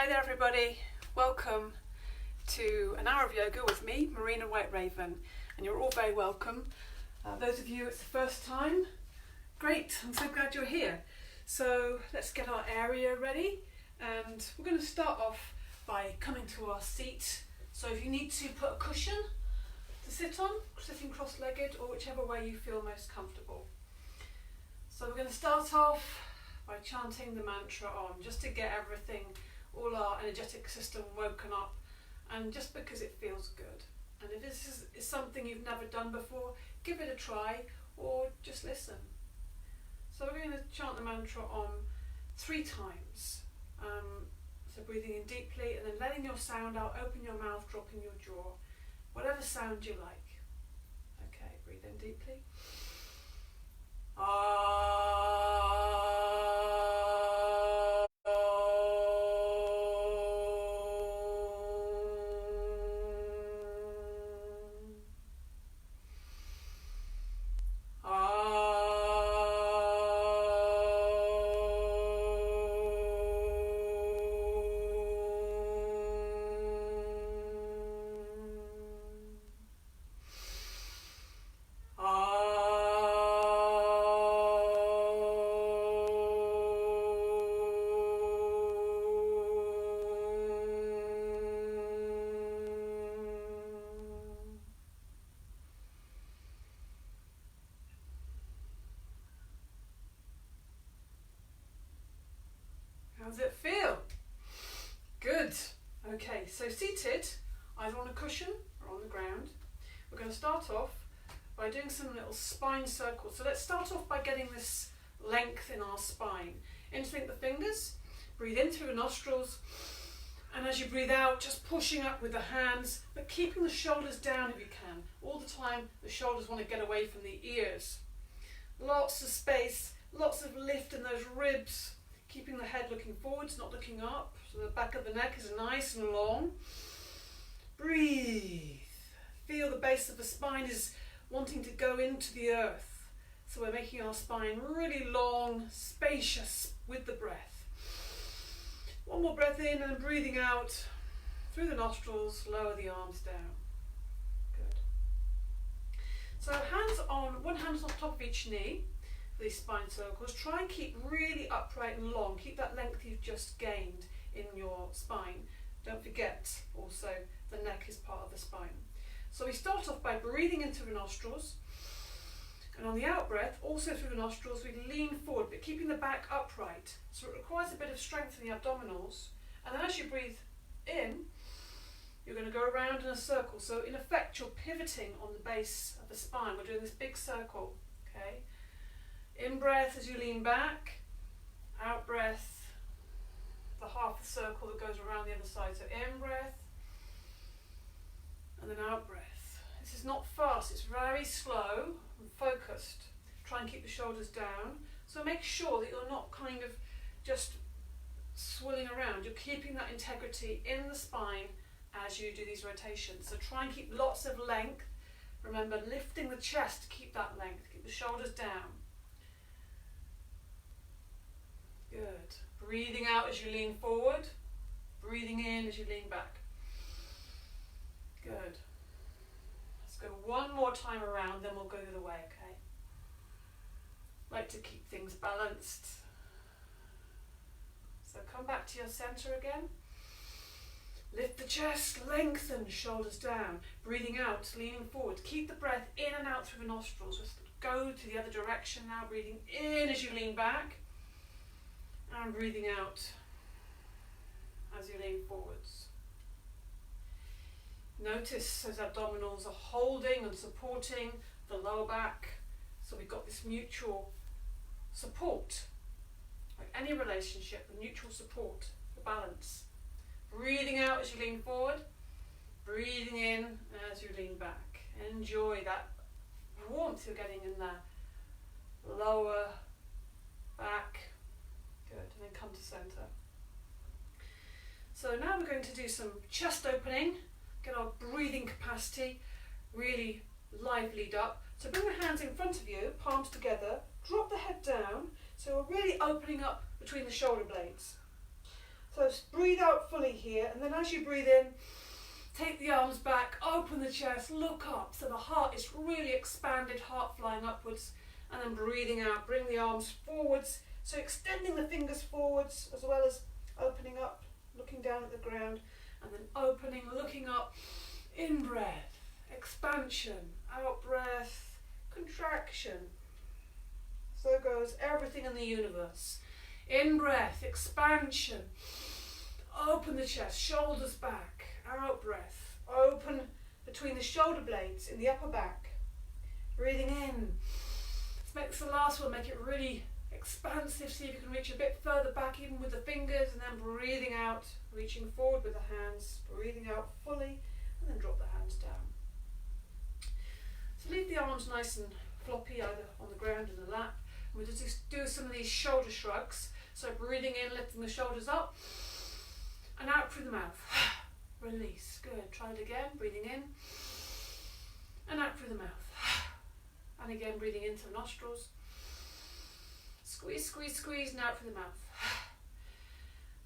Hi there everybody, welcome to an hour of yoga with me, Marina White Raven, and you're all very welcome. Those of you it's the first time, great, I'm so glad you're here. So let's get our area ready, and we're going to start off by coming to our seat. So if you need to put a cushion to sit on, sitting cross-legged or whichever way you feel most comfortable. So we're going to start off by chanting the mantra on, just to get everything, all our energetic system woken up, and just because it feels good. And if this is something you've never done before, give it a try or just listen. So we're going to chant the mantra on 3 times. So breathing in deeply and then letting your sound out, open your mouth, dropping your jaw, whatever sound you like. Okay, breathe in deeply. How does it feel? Good. Okay, so seated, either on a cushion or on the ground. We're going to start off by doing some little spine circles. So let's start off by getting this length in our spine. Interlink the fingers, breathe in through the nostrils, and as you breathe out, just pushing up with the hands, but keeping the shoulders down if you can. All the time, the shoulders want to get away from the ears. Lots of space, lots of lift in those ribs. Keeping the head looking forwards, not looking up, so the back of the neck is nice and long. Breathe. Feel the base of the spine is wanting to go into the earth. So we're making our spine really long, spacious with the breath. One more breath in and breathing out through the nostrils, lower the arms down. Good. So hands on, one hand's on top of each knee. These spine circles, try and keep really upright and long. Keep that length you've just gained in your spine. Don't forget also the neck is part of the spine. So we start off by breathing into the nostrils, and on the out breath, also through the nostrils, we lean forward but keeping the back upright. So it requires a bit of strength in the abdominals, and then as you breathe in, you're going to go around in a circle. So in effect you're pivoting on the base of the spine. We're doing this big circle. Okay. In breath as you lean back, out breath, the half the circle that goes around the other side. So in breath, and then out breath. This is not fast, it's very slow and focused. Try and keep the shoulders down. So make sure that you're not kind of just swirling around. You're keeping that integrity in the spine as you do these rotations. So try and keep lots of length. Remember, lifting the chest to keep that length, keep the shoulders down. Good. Breathing out as you lean forward, breathing in as you lean back. Good. Let's go one more time around, then we'll go the other way, okay? Like to keep things balanced. So come back to your center again. Lift the chest, lengthen, shoulders down. Breathing out, leaning forward. Keep the breath in and out through the nostrils. Just go to the other direction now, breathing in as you lean back. And breathing out as you lean forwards. Notice those abdominals are holding and supporting the lower back. So we've got this mutual support. Like any relationship, the mutual support, the balance. Breathing out as you lean forward. Breathing in as you lean back. Enjoy that warmth you're getting in the lower back. Good, and then come to center. So now we're going to do some chest opening, get our breathing capacity really livelied up. So bring the hands in front of you, palms together, drop the head down, so we're really opening up between the shoulder blades. So breathe out fully here, and then as you breathe in, take the arms back, open the chest, look up. So the heart is really expanded, heart flying upwards, and then breathing out, bring the arms forwards. So extending the fingers forwards as well as opening up, looking down at the ground, and then opening, looking up, in breath, expansion, out breath, contraction. So goes everything in the universe. In breath, expansion, open the chest, shoulders back, out breath, open between the shoulder blades in the upper back. Breathing in. Let's make this the last one, make it really expansive, see if you can reach a bit further back even with the fingers, and then breathing out, reaching forward with the hands, breathing out fully, and then drop the hands down. So leave the arms nice and floppy, either on the ground in the lap. We'll just do some of these shoulder shrugs. So breathing in, lifting the shoulders up, and out through the mouth. Release. Good. Try it again. Breathing in, and out through the mouth. And again, breathing into the nostrils. Squeeze, squeeze, squeeze, and out through the mouth.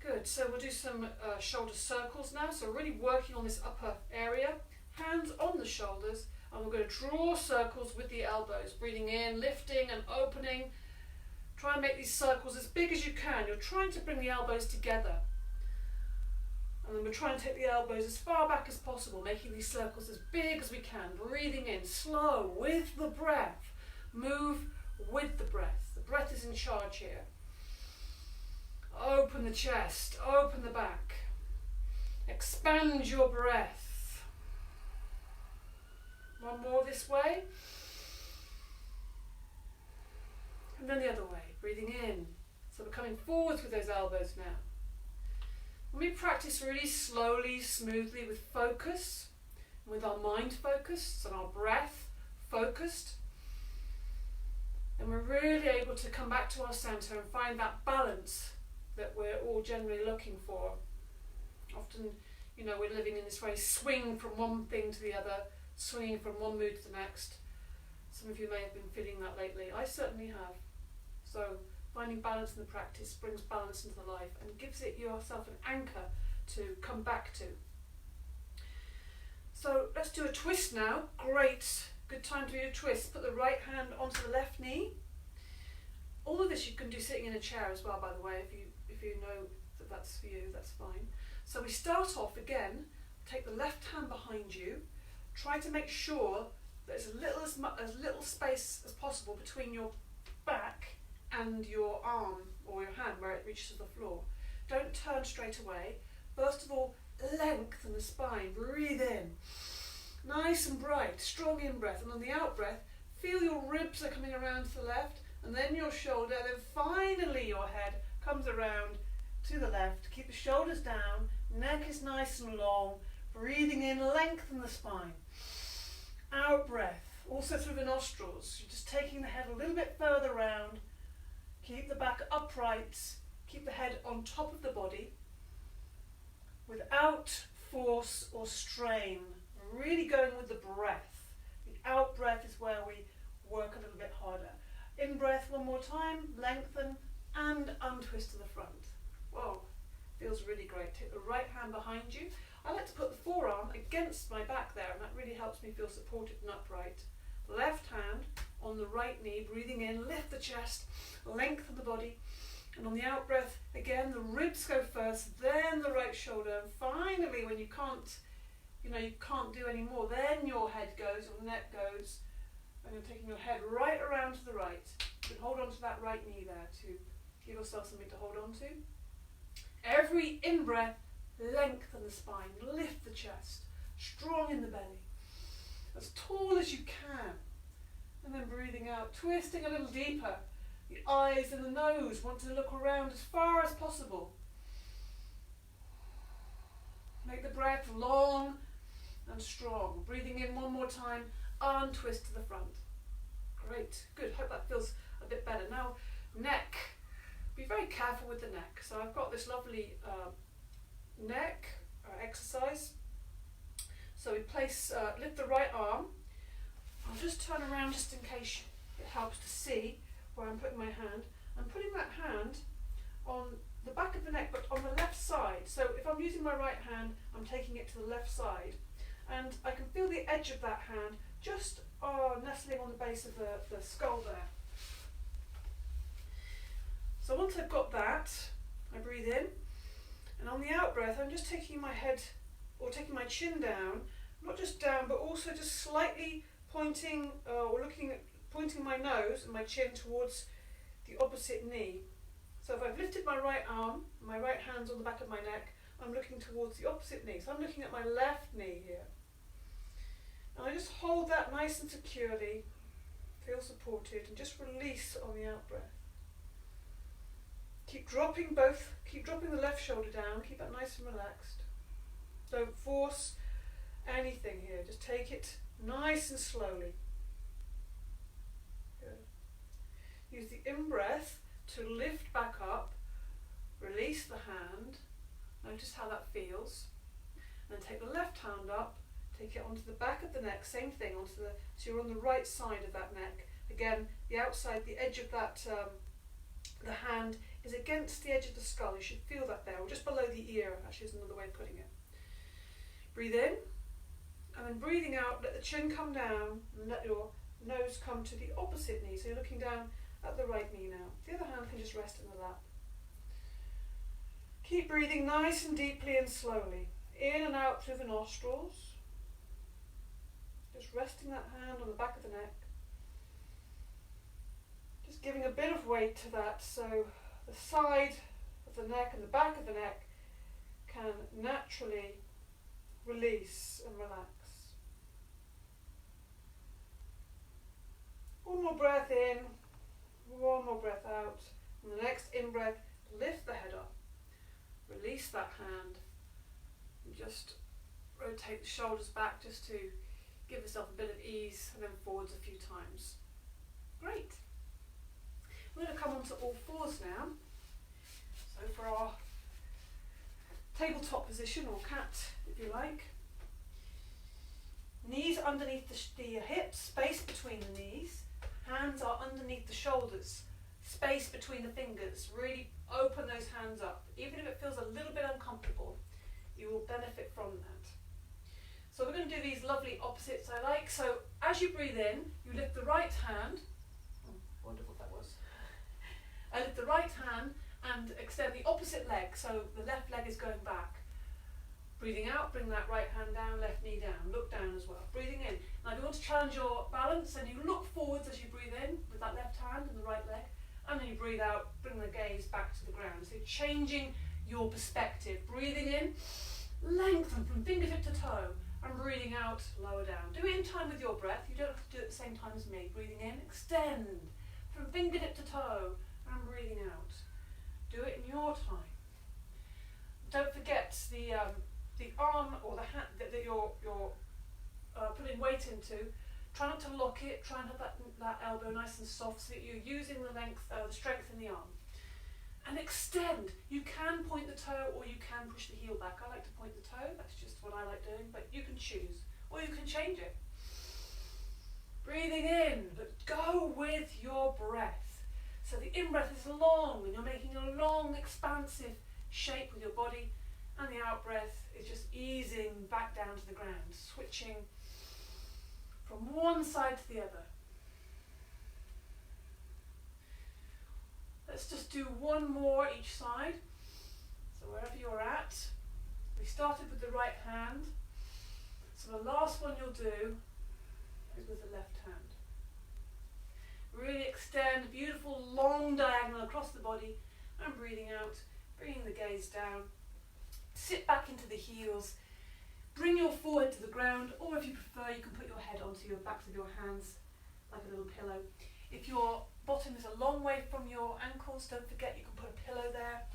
Good. So we'll do some shoulder circles now. So really working on this upper area. Hands on the shoulders. And we're going to draw circles with the elbows. Breathing in, lifting and opening. Try and make these circles as big as you can. You're trying to bring the elbows together. And then we're trying to take the elbows as far back as possible, making these circles as big as we can. Breathing in, slow, with the breath. Move with the breath. The breath is in charge here. Open the chest, open the back. Expand your breath. One more this way. And then the other way, breathing in. So we're coming forwards with those elbows now. When we practice really slowly, smoothly, with focus, with our mind focused and our breath focused, then we're really able to come back to our centre and find that balance that we're all generally looking for. Often, you know, we're living in this very swing from one thing to the other, swinging from one mood to the next. Some of you may have been feeling that lately. I certainly have. So finding balance in the practice brings balance into the life and gives it yourself an anchor to come back to. So let's do a twist now. Great, good time to do a twist. Put the right hand onto the left knee. All of this you can do sitting in a chair as well, by the way. If you know that that's for you, that's fine. So we start off again. Take the left hand behind you. Try to make sure there's as little space as possible between your back and your arm or your hand where it reaches the floor. Don't turn straight away. First of all, lengthen the spine. Breathe in. Nice and bright, strong in breath. And on the out breath, feel your ribs are coming around to the left, and then your shoulder, and then finally your head comes around to the left. Keep the shoulders down, neck is nice and long. Breathing in, lengthen the spine. Out breath, also through the nostrils. You're just taking the head a little bit further round. Keep the back upright. Keep the head on top of the body without force or strain. Really going with the breath. The out breath is where we work a little bit harder. In breath, one more time, lengthen and untwist to the front. Whoa, feels really great. Take the right hand behind you. I like to put the forearm against my back there, and that really helps me feel supported and upright. Left hand on the right knee, breathing in, lift the chest, lengthen the body, and on the out breath, again, the ribs go first, then the right shoulder, and finally, when you can't do any more, then your head goes, your neck goes, and you're taking your head right around to the right. You can hold on to that right knee there to give yourself something to hold on to. Every in-breath, lengthen the spine, lift the chest, strong in the belly, as tall as you can. And then breathing out, twisting a little deeper. The eyes and the nose want to look around as far as possible. Make the breath long and strong. Breathing in one more time, untwist to the front. Great, good, hope that feels a bit better. Now, neck. Be very careful with the neck. So I've got this lovely neck exercise. So we place, lift the right arm. I'll just turn around just in case it helps to see where I'm putting my hand. I'm putting that hand on the back of the neck, but on the left side. So if I'm using my right hand, I'm taking it to the left side, and I can feel the edge of that hand just nestling on the base of the skull there. So once I've got that, I breathe in, and on the out breath, I'm just taking my head, or taking my chin down, not just down, but also just slightly pointing, pointing my nose and my chin towards the opposite knee. So if I've lifted my right arm, my right hand's on the back of my neck, I'm looking towards the opposite knee. So I'm looking at my left knee here. And I just hold that nice and securely, feel supported, and just release on the out breath. Keep dropping the left shoulder down, keep that nice and relaxed. Don't force anything here, just take it nice and slowly. Good. Use the in-breath to lift back up, release the hand, notice how that feels, and then take the left hand up, take it onto the back of the neck, same thing, so you're on the right side of that neck. Again, the outside, the edge of that, the hand is against the edge of the skull. You should feel that there, or just below the ear, actually is another way of putting it. Breathe in, and then breathing out, let the chin come down, and let your nose come to the opposite knee. So you're looking down at the right knee now. The other hand can just rest in the lap. Keep breathing nice and deeply and slowly, in and out through the nostrils. Just resting that hand on the back of the neck. Just giving a bit of weight to that, so the side of the neck and the back of the neck can naturally release and relax. One more breath in, one more breath out. And the next in-breath, lift the head up, release that hand, and just rotate the shoulders back just to give yourself a bit of ease, and then forwards a few times. Great. We're going to come onto all fours now. So for our tabletop position, or cat if you like. Knees underneath the hips, space between the knees. Hands are underneath the shoulders, space between the fingers. Really open those hands up. Even if it feels a little bit uncomfortable, you will benefit from that. So we're going to do these lovely opposites I like. So as you breathe in, you lift the right hand. Oh, wonderful that was. I lift the right hand and extend the opposite leg, so the left leg is going back. Breathing out, bring that right hand down, left knee down. Look down as well. Breathing in. Now if you want to challenge your balance, then you look forwards as you breathe in with that left hand and the right leg, and then you breathe out, bring the gaze back to the ground. So you're changing your perspective. Breathing in, lengthen from fingertip to toe, and breathing out, lower down. Do it in time with your breath. You don't have to do it at the same time as me. Breathing in, extend from fingertip to toe, and breathing out. Do it in your time. Don't forget the arm or the hand that you're putting weight into. Try not to lock it. Try and have that elbow nice and soft so that you're using the strength in the arm. And extend. You can point the toe or you can push the heel back. I like to point the toe. That's just what I like doing. But you can choose. Or you can change it. Breathing in, but go with your breath. So the in-breath is long and you're making a long, expansive shape with your body. And the out-breath is just easing back down to the ground, switching from one side to the other. Let's just do one more each side. So wherever you're at, we started with the right hand. So the last one you'll do is with the left hand. Really extend, beautiful long diagonal across the body, and breathing out, bringing the gaze down. Sit back into the heels, bring your forehead to the ground, or if you prefer, you can put your head onto your backs of your hands like a little pillow. If your bottom is a long way from your ankles, don't forget you can put a pillow there.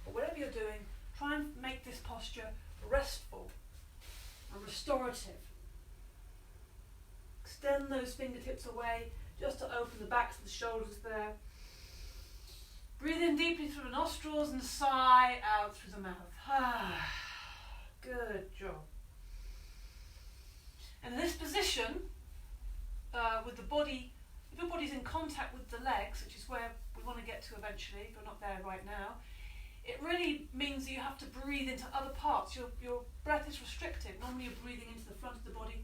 But whatever you're doing, try and make this posture restful and restorative. Extend those fingertips away just to open the backs of the shoulders there. Breathe in deeply through the nostrils and sigh out through the mouth. Good job. And in this position, with the body, if your body's in contact with the legs, which is where we want to get to eventually, but not there right now, it really means that you have to breathe into other parts. Your breath is restricted. Normally you're breathing into the front of the body.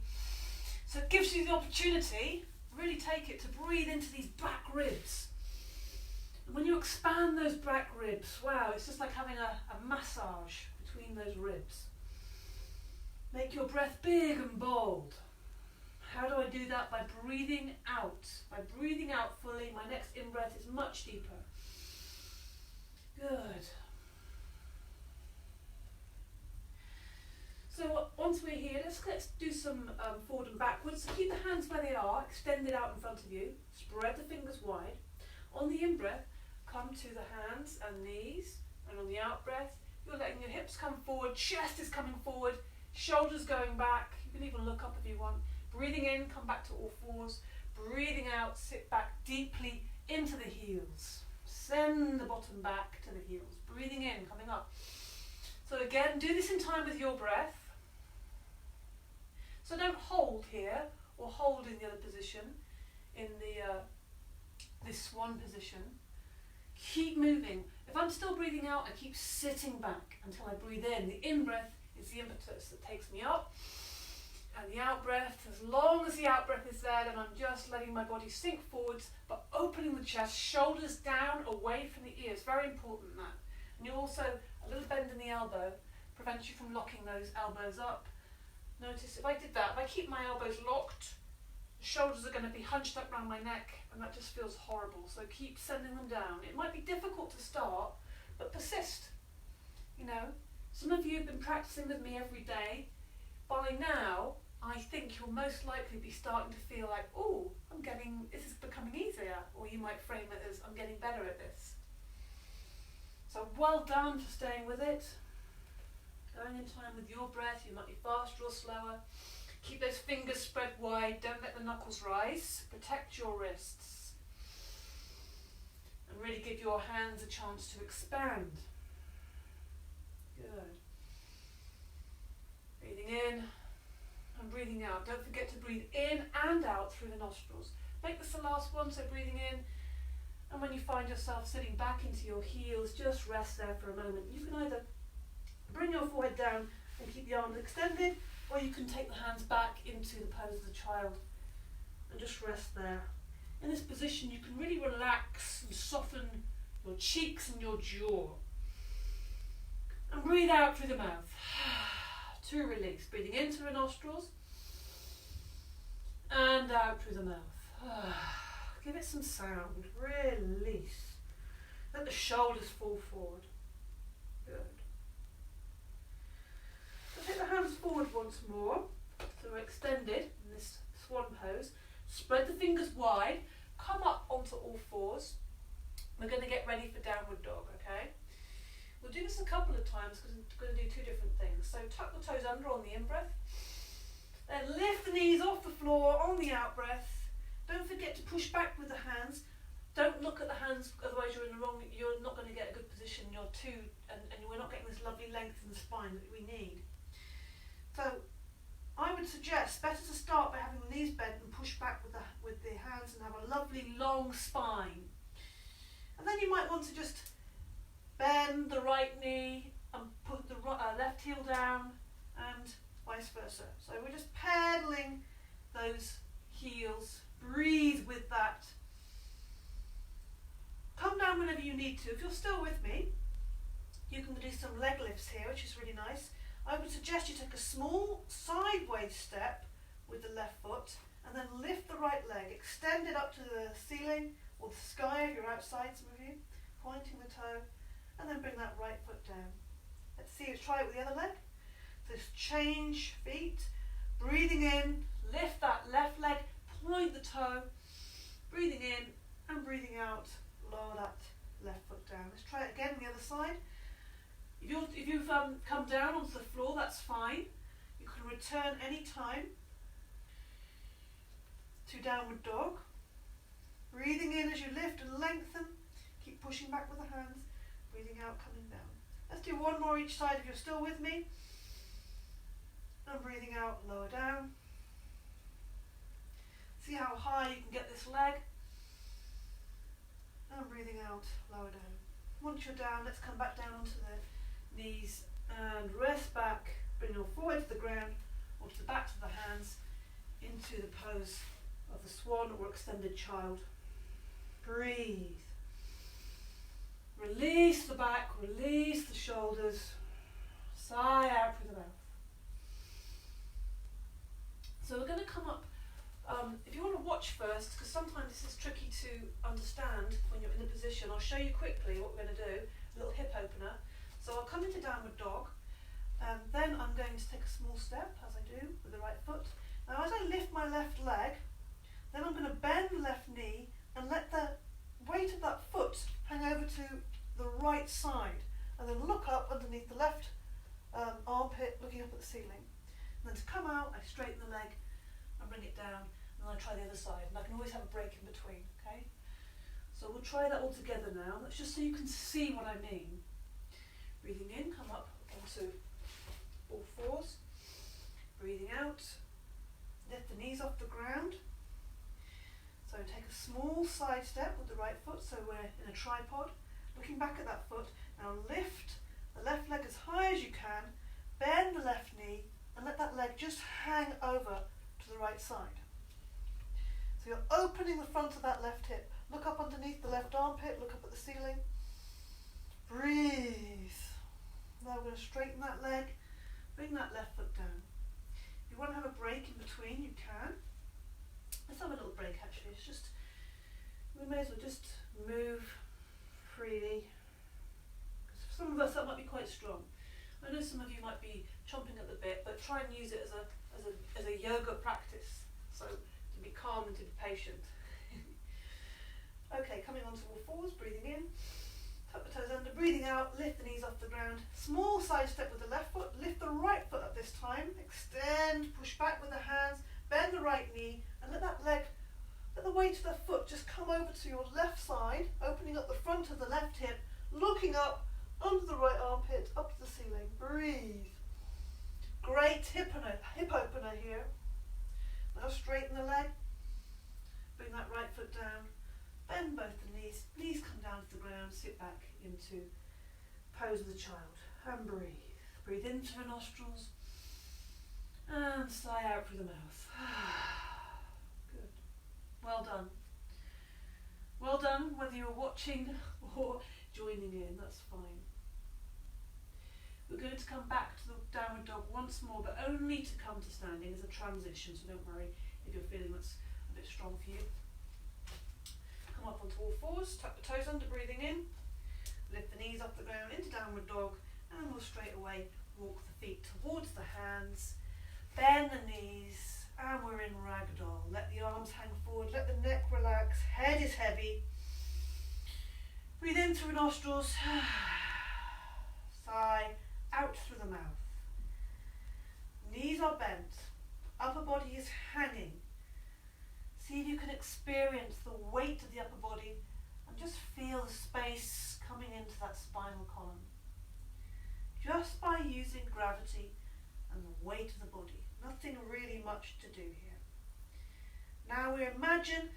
So it gives you the opportunity, really take it, to breathe into these back ribs. And when you expand those back ribs, wow, it's just like having a massage between those ribs. Make your breath big and bold. How do I do that? By breathing out. By breathing out fully. My next in-breath is much deeper. Good. So once we're here, let's do some forward and backwards. So keep the hands where they are, extended out in front of you. Spread the fingers wide. On the in-breath, come to the hands and knees. And on the out-breath, you're letting your hips come forward, chest is coming forward, shoulders going back. You can even look up if you want. Breathing in, come back to all fours. Breathing out, sit back deeply into the heels. Send the bottom back to the heels. Breathing in, coming up. So again, do this in time with your breath. So don't hold here or hold in the other position, in the this swan position. Keep moving. If I'm still breathing out, I keep sitting back until I breathe in. The in-breath is the impetus that takes me up. And the out-breath, as long as the out-breath is there, then I'm just letting my body sink forwards, but opening the chest, shoulders down, away from the ears. Very important, that. And you also, a little bend in the elbow prevents you from locking those elbows up. Notice if I did that, if I keep my elbows locked, the shoulders are going to be hunched up around my neck, and that just feels horrible. So keep sending them down. It might be difficult to start, but persist. You know, some of you have been practicing with me every day. By now, I think you'll most likely be starting to feel like, oh, this is becoming easier. Or you might frame it as, I'm getting better at this. So well done for staying with it. Going in time with your breath, you might be faster or slower. Keep those fingers spread wide, don't let the knuckles rise. Protect your wrists. And really give your hands a chance to expand. Good. Breathing in and breathing out. Don't forget to breathe in and out through the nostrils. Make this the last one, so breathing in. And when you find yourself sitting back into your heels, just rest there for a moment. You can either bring your forehead down and keep the arms extended, or you can take the hands back into the pose of the child and just rest there. In this position, you can really relax and soften your cheeks and your jaw. And breathe out through the mouth to release. Breathing in through the nostrils and out through the mouth. Give it some sound. Release. Let the shoulders fall forward. Good. So take the hands forward once more. So we're extended in this swan pose. Spread the fingers wide. Come up onto all fours. We're going to get ready for downward dog, okay? We'll do this a couple of times because we're going to do two different things. So tuck the toes under on the in-breath. Then lift the knees off the floor on the out-breath. Don't forget to push back with the hands. Don't look at the hands, otherwise you're not going to get a good position. And we're not getting this lovely length in the spine that we need. So I would suggest better to start by having the knees bent and push back with the hands and have a lovely long spine. And then you might want to just bend the right knee and put the left heel down and vice versa. So we're just pedaling those heels. Breathe with that. Come down whenever you need to. If you're still with me, you can do some leg lifts here, which is really nice. I would suggest you take a small sideways step with the left foot and then lift the right leg. Extend it up to the ceiling or the sky if you're outside, some of you, pointing the toe, and then bring that right foot down. Let's see, let's try it with the other leg. So change feet, breathing in, lift that left leg, point the toe, breathing in and breathing out, lower that left foot down. Let's try it again on the other side. If you've come down onto the floor, that's fine. You can return any time to downward dog. Breathing in as you lift and lengthen. Keep pushing back with the hands. Breathing out, coming down. Let's do one more each side if you're still with me. And breathing out, lower down. See how high you can get this leg. And breathing out, lower down. Once you're down, let's come back down onto the knees and rest back. Bring your forehead to the ground or to the backs of the hands into the pose of the swan or extended child. Breathe. Release the back, release the shoulders. Sigh out through the mouth. So we're going to come up, if you want to watch first, because sometimes this is tricky to understand when you're in the position. I'll show you quickly what we're going to do, a little hip opener. So I'll come into downward dog, and then I'm going to take a small step, as I do, with the right foot. Now as I lift my left leg, then I'm going to bend the left knee and let the weight of that foot hang over to the right side, and then look up underneath the left armpit, looking up at the ceiling. And then to come out, I straighten the leg and bring it down, and then I try the other side, and I can always have a break in between, okay? So we'll try that all together now. That's just so you can see what I mean. Breathing in, come up onto all fours. Breathing out, lift the knees off the ground. So take a small side step with the right foot, so we're in a tripod. Looking back at that foot, now lift the left leg as high as you can, bend the left knee, and let that leg just hang over to the right side. So you're opening the front of that left hip. Look up underneath the left armpit, look up at the ceiling. Breathe. Now we're going to straighten that leg, bring that left foot down. If you want to have a break in between, you can. Let's have a little break actually. It's just, we may as well just move freely. Because for some of us that might be quite strong. I know some of you might be chomping at the bit, but try and use it as a yoga practice. So to be calm and to be patient. Okay, coming onto all fours, breathing in, tuck the toes under, breathing out, lift the knees off the ground. Small side step with the left foot, lift the right foot up this time, extend, push back with the hands, bend the right knee, and let that leg, let the weight of the foot just come over to your left side, opening up the front of the left hip, looking up under the right armpit, up to the ceiling. Breathe. Great hip opener here. Now straighten the leg, bring that right foot down, bend both the knees, knees come down to the ground, sit back into pose of the child, and breathe. Breathe in through the nostrils, and sigh out through the mouth. Good. Well done. Well done, whether you're watching or joining in, that's fine. We're going to come back to the downward dog once more, but only to come to standing as a transition, so don't worry if you're feeling that's a bit strong for you. Come up onto all fours, tuck the toes under, breathing in, lift the knees off the ground into downward dog, and we'll straight away walk the feet towards the hands, bend the knees, and we're in ragdoll. Let the arms hang forward, let the neck relax, head is heavy. Breathe in through nostrils, sigh out through the mouth. Knees are bent, upper body is hanging. See if you can experience the weight of the upper body and just feel the space coming into that spinal column. Just by using gravity and the weight of the body. Nothing really much to do here. Now we imagine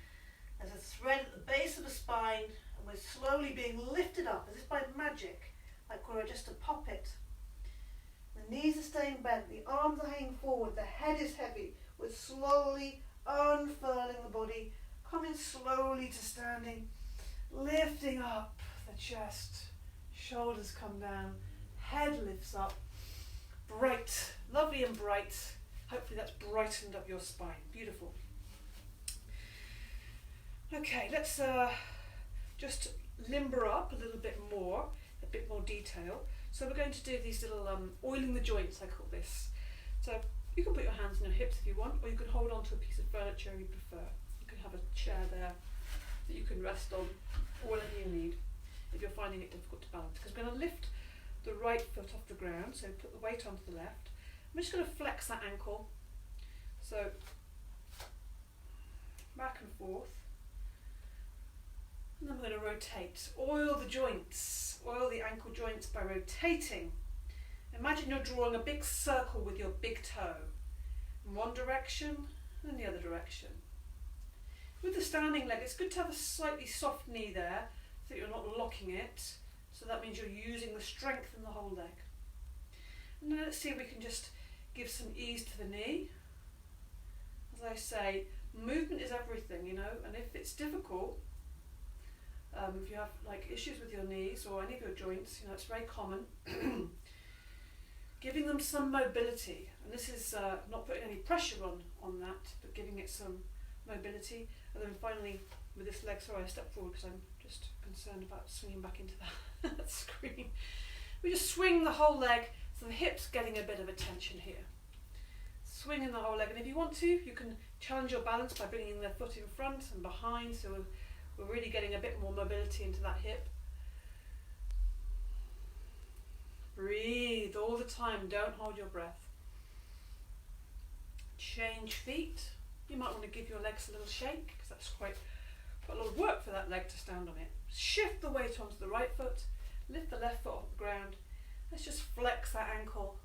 there's a thread at the base of the spine and we're slowly being lifted up as if by magic, like we're just a puppet. The knees are staying bent, the arms are hanging forward, the head is heavy. We're slowly unfurling the body, coming slowly to standing, lifting up the chest, shoulders come down, head lifts up, bright, lovely and bright. Hopefully that's brightened up your spine. Beautiful. Okay, let's just limber up a little bit more, a bit more detail. So we're going to do these little oiling the joints, I call this. So you can put your hands on your hips if you want, or you can hold on to a piece of furniture if you prefer. You can have a chair there that you can rest on, or whatever you need, if you're finding it difficult to balance. Because we're going to lift the right foot off the ground, so put the weight onto the left. I'm just going to flex that ankle, so back and forth, and then we're going to rotate. Oil the joints, oil the ankle joints by rotating. Imagine you're drawing a big circle with your big toe, in one direction and the other direction. With the standing leg, it's good to have a slightly soft knee there, so that you're not locking it. So that means you're using the strength in the whole leg. And now let's see if we can just give some ease to the knee. As I say, movement is everything, you know, and if it's difficult, if you have like issues with your knees or any of your joints, you know, it's very common. Giving them some mobility, and this is not putting any pressure on that, but giving it some mobility. And then finally, with this leg, sorry, I stepped forward because I'm just concerned about swinging back into that screen. We just swing the whole leg, so the hip's getting a bit of a tension here. Swinging the whole leg, and if you want to, you can challenge your balance by bringing the foot in front and behind, so we're really getting a bit more mobility into that hip. Breathe all the time, don't hold your breath. Change feet. You might want to give your legs a little shake, because that's quite a lot of work for that leg to stand on it. Shift the weight onto the right foot, lift the left foot off the ground. Let's just flex that ankle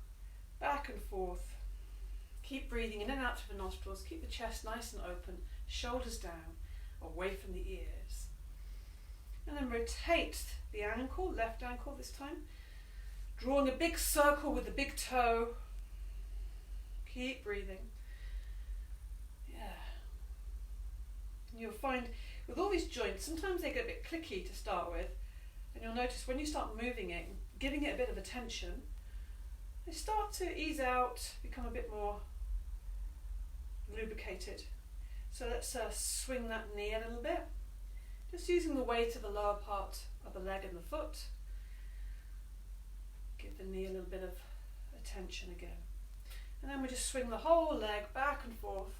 back and forth. Keep breathing in and out through the nostrils, keep the chest nice and open, shoulders down, away from the ears. And then rotate the ankle, left ankle this time, drawing a big circle with the big toe. Keep breathing. Yeah. And you'll find with all these joints, sometimes they get a bit clicky to start with, and you'll notice when you start moving it, giving it a bit of attention, they start to ease out, become a bit more lubricated. So let's swing that knee a little bit, just using the weight of the lower part of the leg and the foot. Give the knee a little bit of attention again. And then we just swing the whole leg back and forth.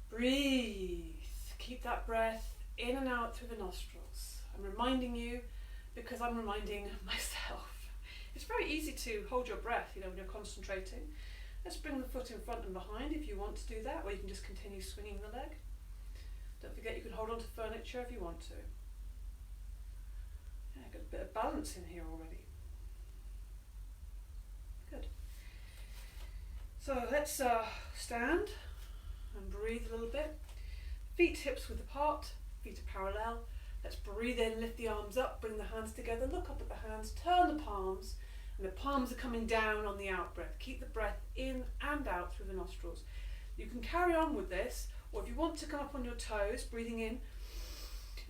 Breathe. Keep that breath in and out through the nostrils. I'm reminding you because I'm reminding myself. It's very easy to hold your breath, you know, when you're concentrating. Let's bring the foot in front and behind if you want to do that, or you can just continue swinging the leg. Don't forget you can hold on to furniture if you want to. Yeah, got a bit of balance in here already. Good. So let's stand and breathe a little bit. Feet hips width apart, feet are parallel. Let's breathe in, lift the arms up, bring the hands together, look up at the hands, turn the palms, and the palms are coming down on the out breath. Keep the breath in and out through the nostrils. You can carry on with this, or if you want to come up on your toes, breathing in,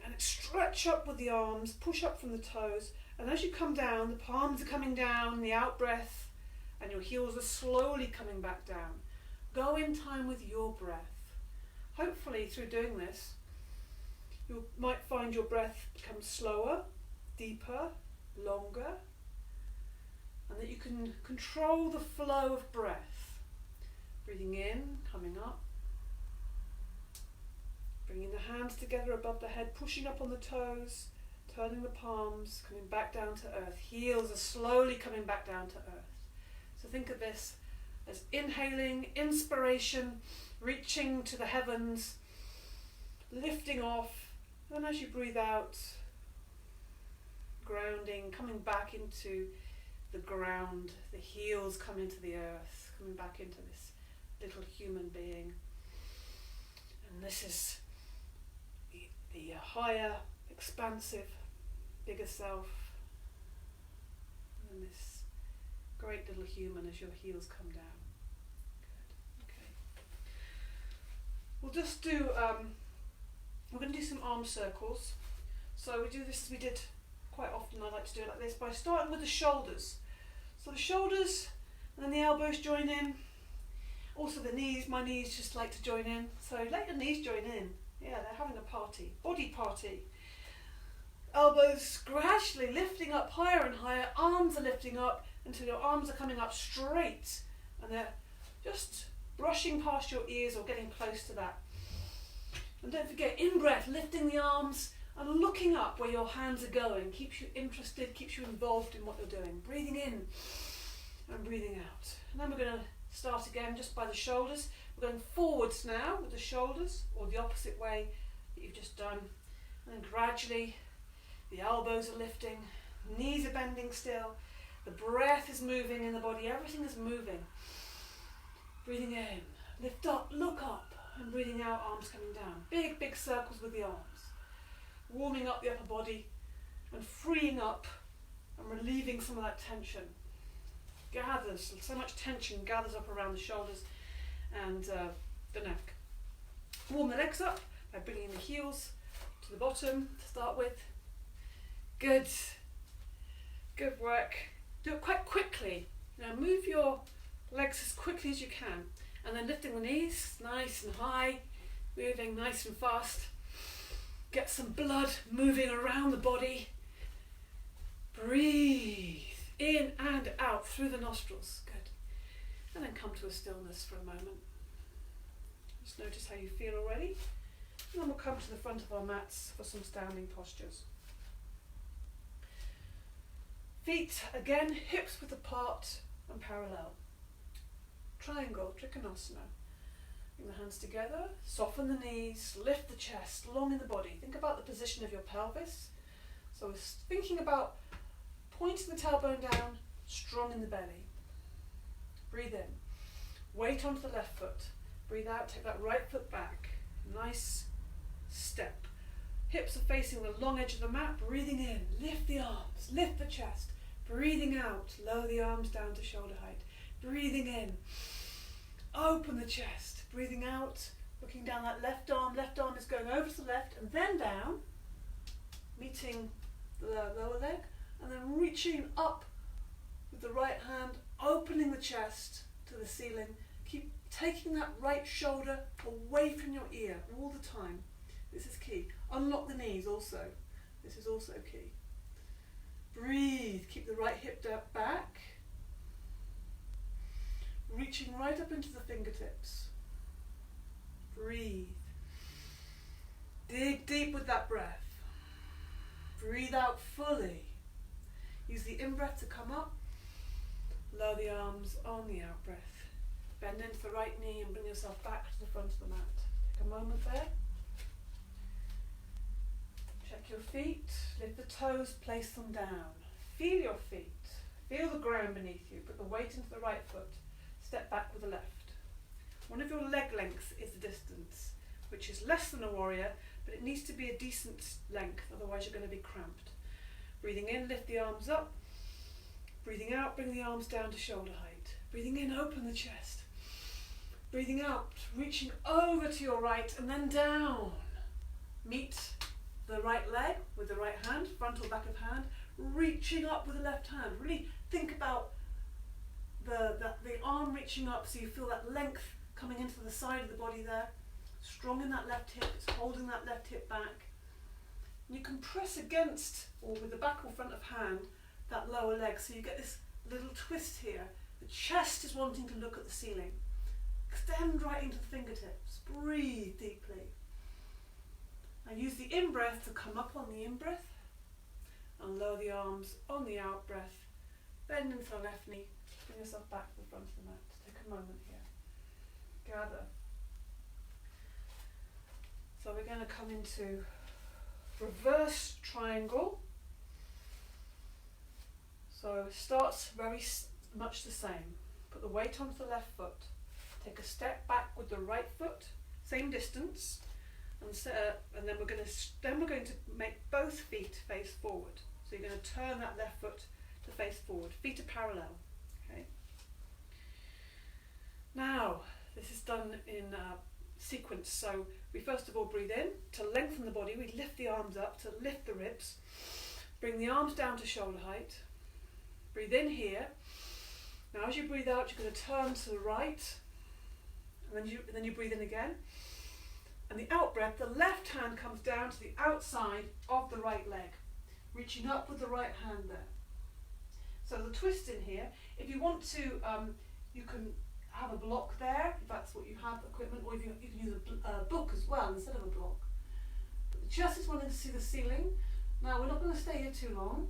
and stretch up with the arms, push up from the toes, and as you come down, the palms are coming down, the out breath, and your heels are slowly coming back down. Go in time with your breath. Hopefully through doing this, you might find your breath become slower, deeper, longer, and that you can control the flow of breath. Breathing in, coming up, bringing the hands together above the head, pushing up on the toes, turning the palms, coming back down to earth. Heels are slowly coming back down to earth. So think of this as inhaling, inspiration, reaching to the heavens, lifting off, and as you breathe out, grounding, coming back into the ground, the heels come into the earth, coming back into this little human being. And this is the higher, expansive, bigger self, and this great little human as your heels come down. Good. Okay. We'll just do, we're going to do some arm circles. So we do this as we did quite often. I like to do it like this by starting with the shoulders. So the shoulders, and then the elbows join in. Also the knees, my knees just like to join in. So let your knees join in. Yeah, they're having a party, body party. Elbows gradually lifting up higher and higher. Arms are lifting up until your arms are coming up straight. And they're just brushing past your ears or getting close to that. And don't forget, in breath, lifting the arms and looking up where your hands are going. Keeps you interested, keeps you involved in what you're doing. Breathing in and breathing out. And then we're going to start again just by the shoulders. We're going forwards now with the shoulders, or the opposite way that you've just done. And then gradually the elbows are lifting, knees are bending still, the breath is moving in the body, everything is moving. Breathing in, lift up, look up, and breathing out, arms coming down. Big, big circles with the arms. Warming up the upper body and freeing up and relieving some of that tension. Gathers, so much tension gathers up around the shoulders and the neck. Warm the legs up by bringing the heels to the bottom to start with. Good. Good work. Do it quite quickly. Now move your legs as quickly as you can, and then lifting the knees nice and high, moving nice and fast. Get some blood moving around the body. Breathe in and out through the nostrils. Good. And then come to a stillness for a moment. Just notice how you feel already. And then we'll come to the front of our mats for some standing postures. Feet, again, hips width apart and parallel. Triangle, Trikonasana. Bring the hands together, soften the knees, lift the chest, long in the body. Think about the position of your pelvis. So we're thinking about pointing the tailbone down, strong in the belly. Breathe in. Weight onto the left foot. Breathe out, take that right foot back. Nice step. Hips are facing the long edge of the mat. Breathing in, lift the arms, lift the chest. Breathing out, lower the arms down to shoulder height. Breathing in, open the chest. Breathing out, looking down that left arm is going over to the left and then down, meeting the lower leg, and then reaching up with the right hand, opening the chest to the ceiling. Keep taking that right shoulder away from your ear all the time. This is key. Unlock the knees also. This is also key. Breathe. Keep the right hip back. Reaching right up into the fingertips. Breathe. Dig deep with that breath. Breathe out fully. Use the in-breath to come up. Lower the arms on the out-breath. Bend into the right knee and bring yourself back to the front of the mat. Take a moment there. Check your feet. Lift the toes, place them down. Feel your feet. Feel the ground beneath you. Put the weight into the right foot. Step back with the left. One of your leg lengths is the distance, which is less than a warrior, but it needs to be a decent length, otherwise you're going to be cramped. Breathing in, lift the arms up. Breathing out, bring the arms down to shoulder height. Breathing in, open the chest. Breathing out, reaching over to your right and then down. Meet the right leg with the right hand, front or back of hand, reaching up with the left hand. Really think about the arm reaching up so you feel that length coming into the side of the body there. Strong in that left hip, it's holding that left hip back. And you can press against, or with the back or front of hand, that lower leg, so you get this little twist here. The chest is wanting to look at the ceiling. Extend right into the fingertips. Breathe deeply. And use the in-breath to come up on the in-breath and lower the arms on the out-breath. Bend into the left knee. Bring yourself back to the front of the mat. Take a moment here. Gather. So we're going to come into reverse triangle. So it starts very much the same. Put the weight onto the left foot. Take a step back with the right foot, same distance, and then we're going to make both feet face forward. So you're going to turn that left foot to face forward. Feet are parallel. Okay. Now this is done in sequence. So we first of all breathe in to lengthen the body. We lift the arms up to lift the ribs. Bring the arms down to shoulder height. Breathe in here. Now as you breathe out, you're going to turn to the right. And then you breathe in again. And the out breath, the left hand comes down to the outside of the right leg, reaching up with the right hand there. So the twist in here, if you want to, you can have a block there, if that's what you have, equipment, or if you can use a book as well instead of a block. But the chest is wanting to see the ceiling. Now we're not going to stay here too long,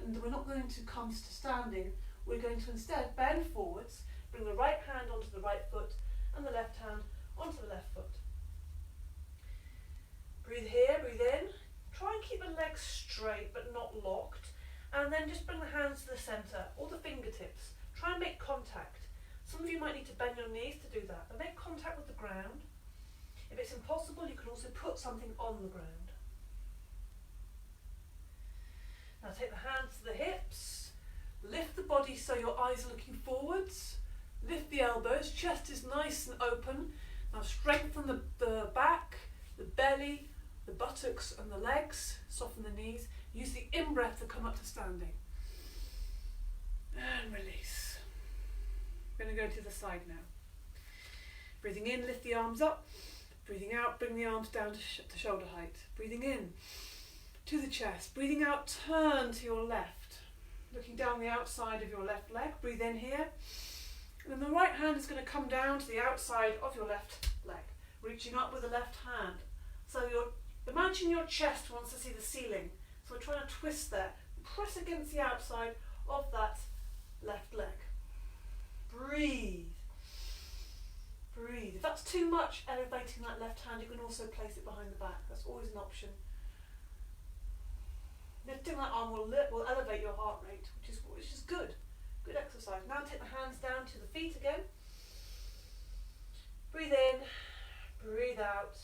and we're not going to come to standing. We're going to instead bend forwards, bring the right hand onto the right foot, and the left hand onto the left foot. Breathe here, breathe in. Try and keep the legs straight but not locked. And then just bring the hands to the centre, or the fingertips. Try and make contact. Some of you might need to bend your knees to do that, but make contact with the ground. If it's impossible, you can also put something on the ground. Now take the hands to the hips, lift the body so your eyes are looking forwards, lift the elbows, chest is nice and open. Now strengthen the back, the belly, the buttocks and the legs, soften the knees. Use the in-breath to come up to standing. And release. We're going to go to the side now. Breathing in, lift the arms up. Breathing out, bring the arms down to shoulder height. Breathing in to the chest. Breathing out, turn to your left. Looking down the outside of your left leg. Breathe in here. And then the right hand is going to come down to the outside of your left leg. Reaching up with the left hand. So imagine your chest wants to see the ceiling. So we're trying to twist there. Press against the outside of that left leg. Breathe. Breathe. If that's too much, elevating that left hand, you can also place it behind the back. That's always an option. Lifting that arm will elevate your heart rate, which is good. Good exercise. Now take the hands down to the feet again. Breathe in, breathe out.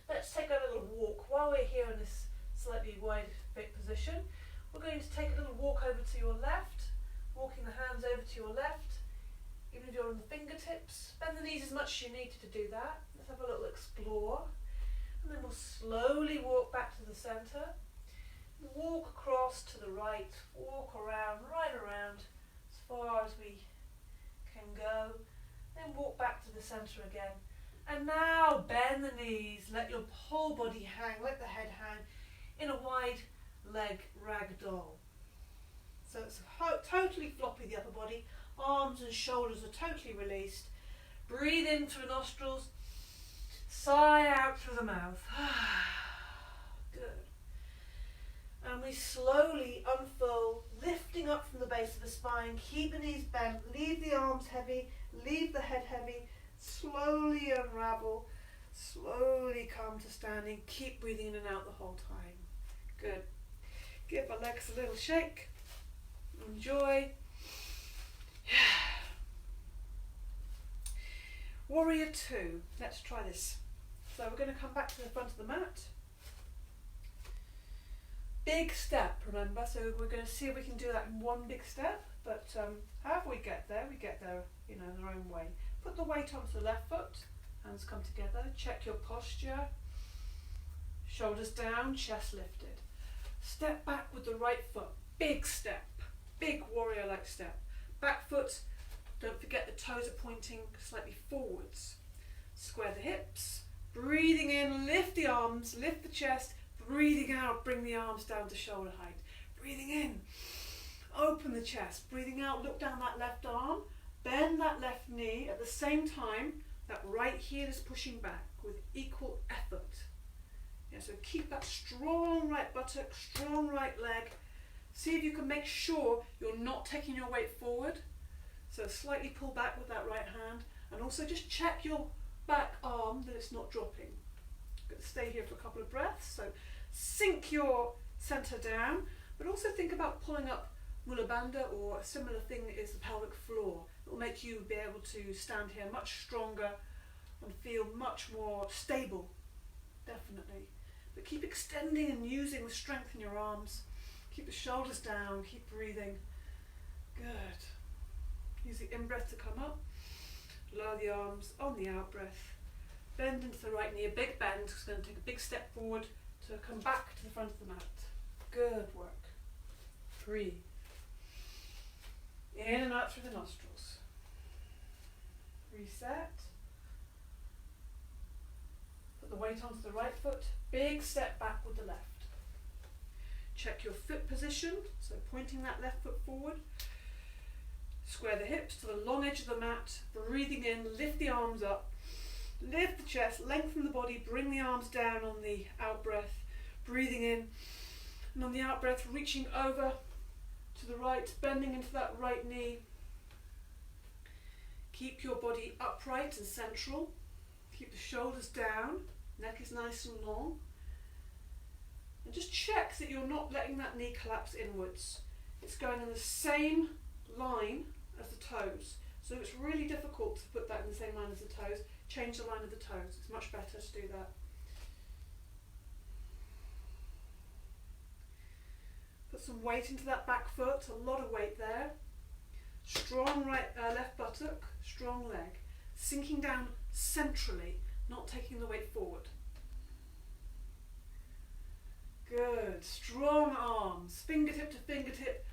Let's take a little walk. While we're here in this slightly wide bit position, we're going to take a little walk over to your left, walking the hands over to your left. Even if you're on the fingertips, bend the knees as much as you need to do that. Let's have a little explore. And then we'll slowly walk back to the centre. Walk across to the right, walk around, right around, as far as we can go. Then walk back to the centre again. And now bend the knees, let your whole body hang, let the head hang in a wide leg ragdoll. So it's totally floppy, the upper body. Arms and shoulders are totally released. Breathe in through the nostrils. Sigh out through the mouth. Good. And we slowly unfold, lifting up from the base of the spine. Keep the knees bent. Leave the arms heavy. Leave the head heavy. Slowly unravel. Slowly come to standing. Keep breathing in and out the whole time. Good. Give our legs a little shake. Enjoy. Warrior 2. Let's try this. So we're going to come back to the front of the mat. Big step, remember. So we're going to see if we can do that in one big step. But however we get there, in our own way. Put the weight onto the left foot. Hands come together. Check your posture. Shoulders down, chest lifted. Step back with the right foot. Big step. Big warrior-like step. Back foot, don't forget the toes are pointing slightly forwards. Square the hips. Breathing in, lift the arms, lift the chest. Breathing out, bring the arms down to shoulder height. Breathing in, open the chest. Breathing out, look down that left arm. Bend that left knee. At the same time, that right heel is pushing back with equal effort. Yeah, so keep that strong right buttock, strong right leg. See if you can make sure you're not taking your weight forward. So slightly pull back with that right hand. And also just check your back arm that it's not dropping. Going to stay here for a couple of breaths. So sink your centre down, but also think about pulling up Mula Bandha, or a similar thing is the pelvic floor. It will make you be able to stand here much stronger and feel much more stable, definitely. But keep extending and using the strength in your arms. Keep the shoulders down, keep breathing. Good. Use the in-breath to come up. Lower the arms on the out-breath. Bend into the right knee, a big bend. It's going to take a big step forward to come back to the front of the mat. Good work. Breathe. In and out through the nostrils. Reset. Put the weight onto the right foot. Big step back with the left. Check your foot position, so pointing that left foot forward. Square the hips to the long edge of the mat. Breathing in, lift the arms up. Lift the chest, lengthen the body, bring the arms down on the out-breath. Breathing in, and on the out-breath, reaching over to the right, bending into that right knee. Keep your body upright and central. Keep the shoulders down, neck is nice and long. And just check that you're not letting that knee collapse inwards. It's going in the same line as the toes. So it's really difficult to put that in the same line as the toes. Change the line of the toes. It's much better to do that. Put some weight into that back foot, a lot of weight there. Strong left buttock, strong leg. Sinking down centrally, not taking the weight forward. Good. Strong arms, fingertip to fingertip,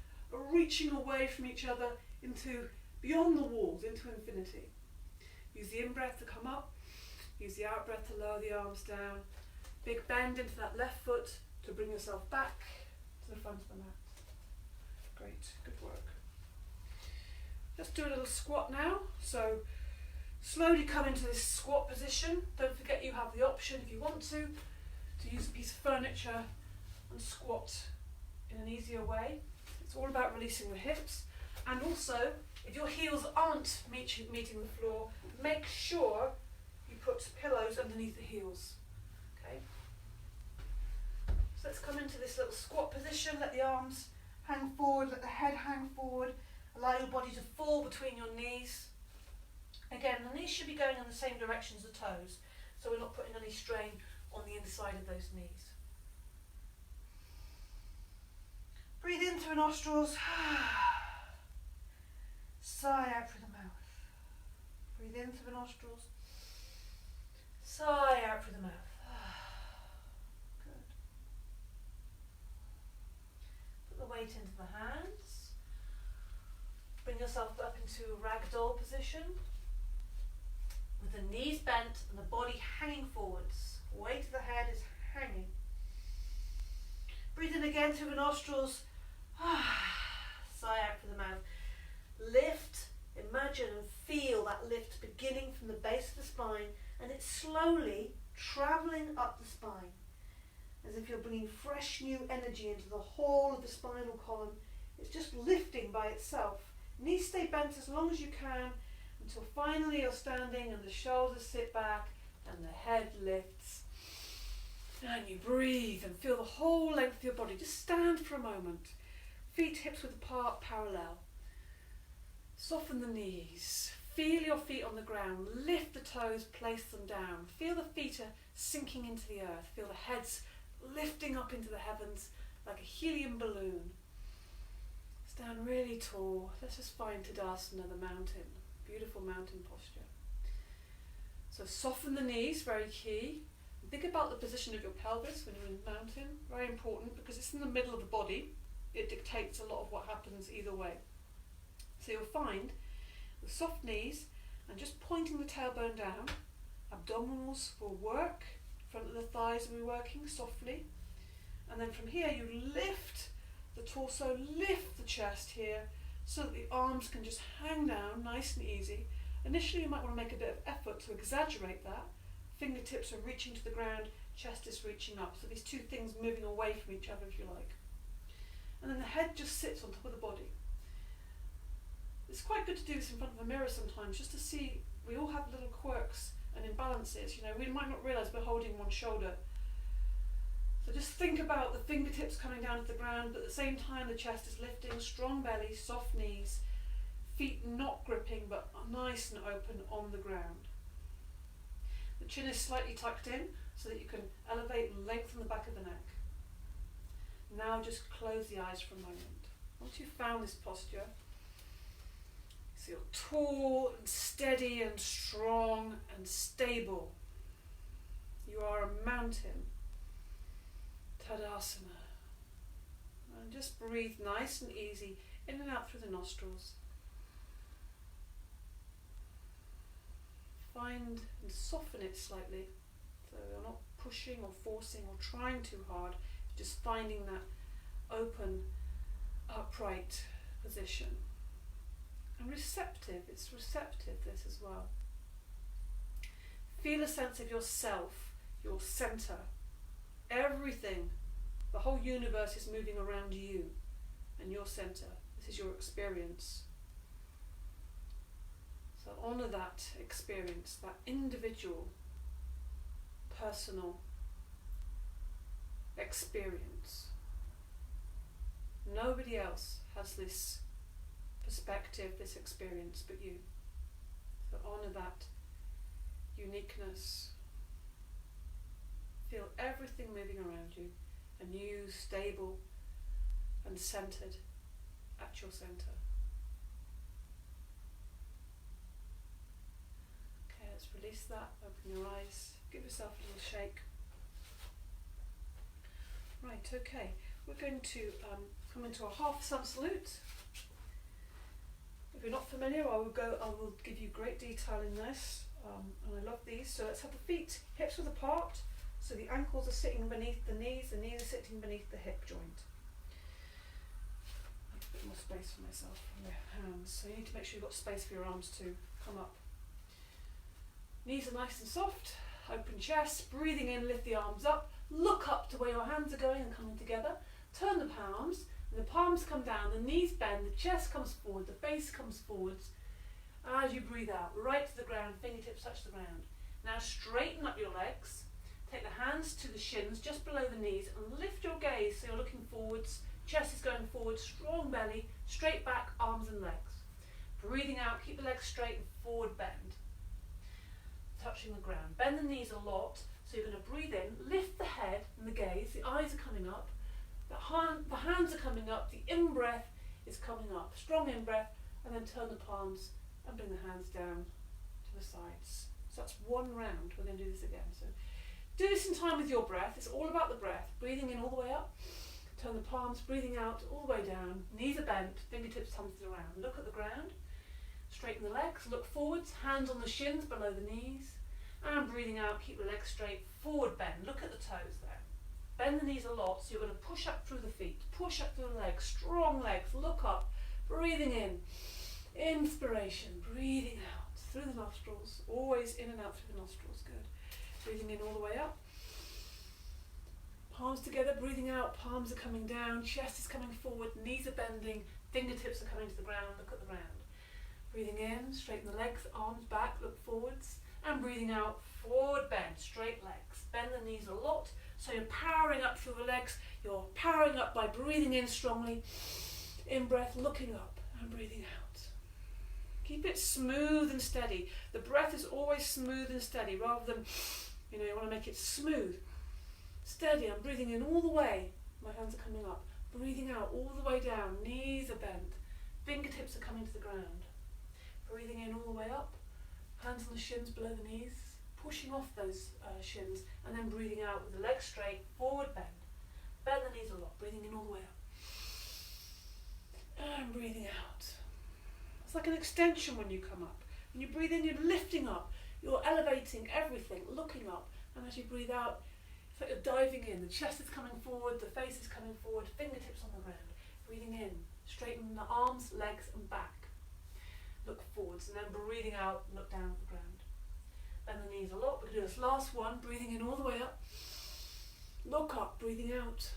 reaching away from each other into beyond the walls, into infinity. Use the in-breath to come up, use the out-breath to lower the arms down. Big bend into that left foot to bring yourself back to the front of the mat. Great, good work. Let's do a little squat now. So slowly come into this squat position. Don't forget you have the option, if you want to use a piece of furniture and squat in an easier way. It's all about releasing the hips, and also if your heels aren't meeting the floor, make sure you put pillows underneath the heels. Okay. So let's come into this little squat position. Let the arms hang forward, let the head hang forward. Allow your body to fall between your knees. Again, the knees should be going in the same direction as the toes, so we're not putting any strain on the inside of those knees. Breathe in through the nostrils. Sigh out through the mouth. Breathe in through the nostrils. Sigh out through the mouth. Good. Put the weight into the hands. Bring yourself up into a ragdoll position with the knees bent and the body hanging forwards. Weight of the head is hanging. Breathe in again through the nostrils. Sigh out through the mouth. Lift, imagine and feel that lift beginning from the base of the spine, and it's slowly travelling up the spine, as if you're bringing fresh new energy into the whole of the spinal column. It's just lifting by itself. Knees stay bent as long as you can until finally you're standing and the shoulders sit back and the head lifts. And you breathe and feel the whole length of your body. Just stand for a moment. Feet hips width apart, parallel. Soften the knees. Feel your feet on the ground. Lift the toes, place them down. Feel the feet are sinking into the earth. Feel the heads lifting up into the heavens like a helium balloon. Stand really tall. Let's just find Tadasana, the mountain. Beautiful mountain posture. So soften the knees, very key. Think about the position of your pelvis when you're in mountain. Very important because it's in the middle of the body. It dictates a lot of what happens either way. So you'll find with soft knees and just pointing the tailbone down, abdominals will work, front of the thighs will be working softly. And then from here you lift the torso, lift the chest here so that the arms can just hang down nice and easy. Initially you might want to make a bit of effort to exaggerate that. Fingertips are reaching to the ground, chest is reaching up. So these two things moving away from each other if you like. And then the head just sits on top of the body. It's quite good to do this in front of a mirror sometimes, just to see we all have little quirks and imbalances. You know, we might not realise we're holding one shoulder. So just think about the fingertips coming down to the ground, but at the same time the chest is lifting, strong belly, soft knees, feet not gripping but nice and open on the ground. The chin is slightly tucked in so that you can elevate and lengthen the back of the neck. Now just close the eyes for a moment. Once you've found this posture, so you're tall and steady and strong and stable. You are a mountain. Tadasana. And just breathe nice and easy in and out through the nostrils. Find and soften it slightly, so you're not pushing or forcing or trying too hard, just finding that open, upright position. And receptive, it's receptive this as well. Feel a sense of yourself, your centre. Everything, the whole universe is moving around you and your centre. This is your experience. So honour that experience, that individual, personal experience. Nobody else has this perspective, this experience but you. So honour that uniqueness. Feel everything moving around you. A new, stable, and centred at your centre. Okay, let's release that. Open your eyes. Give yourself a little shake. Right, okay. We're going to come into a half sun salute. If you're not familiar, I will give you great detail in this, and I love these. So let's have the feet hips width apart, so the ankles are sitting beneath the knees are sitting beneath the hip joint. A bit more space for myself on the hands, so you need to make sure you've got space for your arms to come up. Knees are nice and soft, open chest, breathing in, lift the arms up, look up to where your hands are going and coming together, turn the palms. The palms come down, the knees bend, the chest comes forward, the face comes forwards. As you breathe out, right to the ground, fingertips touch the ground. Now straighten up your legs, take the hands to the shins, just below the knees, and lift your gaze so you're looking forwards, chest is going forward, strong belly, straight back, arms and legs. Breathing out, keep the legs straight and forward bend. Touching the ground. Bend the knees a lot, so you're going to breathe in, lift the head and the gaze, the eyes are coming up. The hands are coming up, the in-breath is coming up. Strong in-breath, and then turn the palms and bring the hands down to the sides. So that's one round. We're going to do this again. So do this in time with your breath. It's all about the breath. Breathing in all the way up, turn the palms, breathing out all the way down. Knees are bent, fingertips come to the ground. Look at the ground, straighten the legs, look forwards, hands on the shins below the knees. And breathing out, keep the legs straight, forward bend. Look at the toes there. Bend the knees a lot, so you're going to push up through the feet, push up through the legs, strong legs, look up, breathing in, inspiration, breathing out through the nostrils, always in and out through the nostrils, good. Breathing in all the way up, palms together, breathing out, palms are coming down, chest is coming forward, knees are bending, fingertips are coming to the ground, look at the ground. Breathing in, straighten the legs, arms back, look forwards, and breathing out, forward bend, straight legs, bend the knees a lot. So you're powering up through the legs, you're powering up by breathing in strongly, in breath, looking up and breathing out. Keep it smooth and steady. The breath is always smooth and steady rather than, you want to make it smooth. Steady, I'm breathing in all the way, my hands are coming up. Breathing out all the way down, knees are bent, fingertips are coming to the ground. Breathing in all the way up, hands on the shins below the knees. Pushing off those shins and then breathing out with the legs straight, forward bend. Bend the knees a lot, breathing in all the way up. And breathing out. It's like an extension when you come up. When you breathe in, you're lifting up, you're elevating everything, looking up. And as you breathe out, it's like you're diving in. The chest is coming forward, the face is coming forward, fingertips on the ground. Breathing in, straighten the arms, legs and back. Look forwards and then breathing out, look down at the ground. Bend the knees a lot. We're going to do this last one, breathing in all the way up. Look up, breathing out.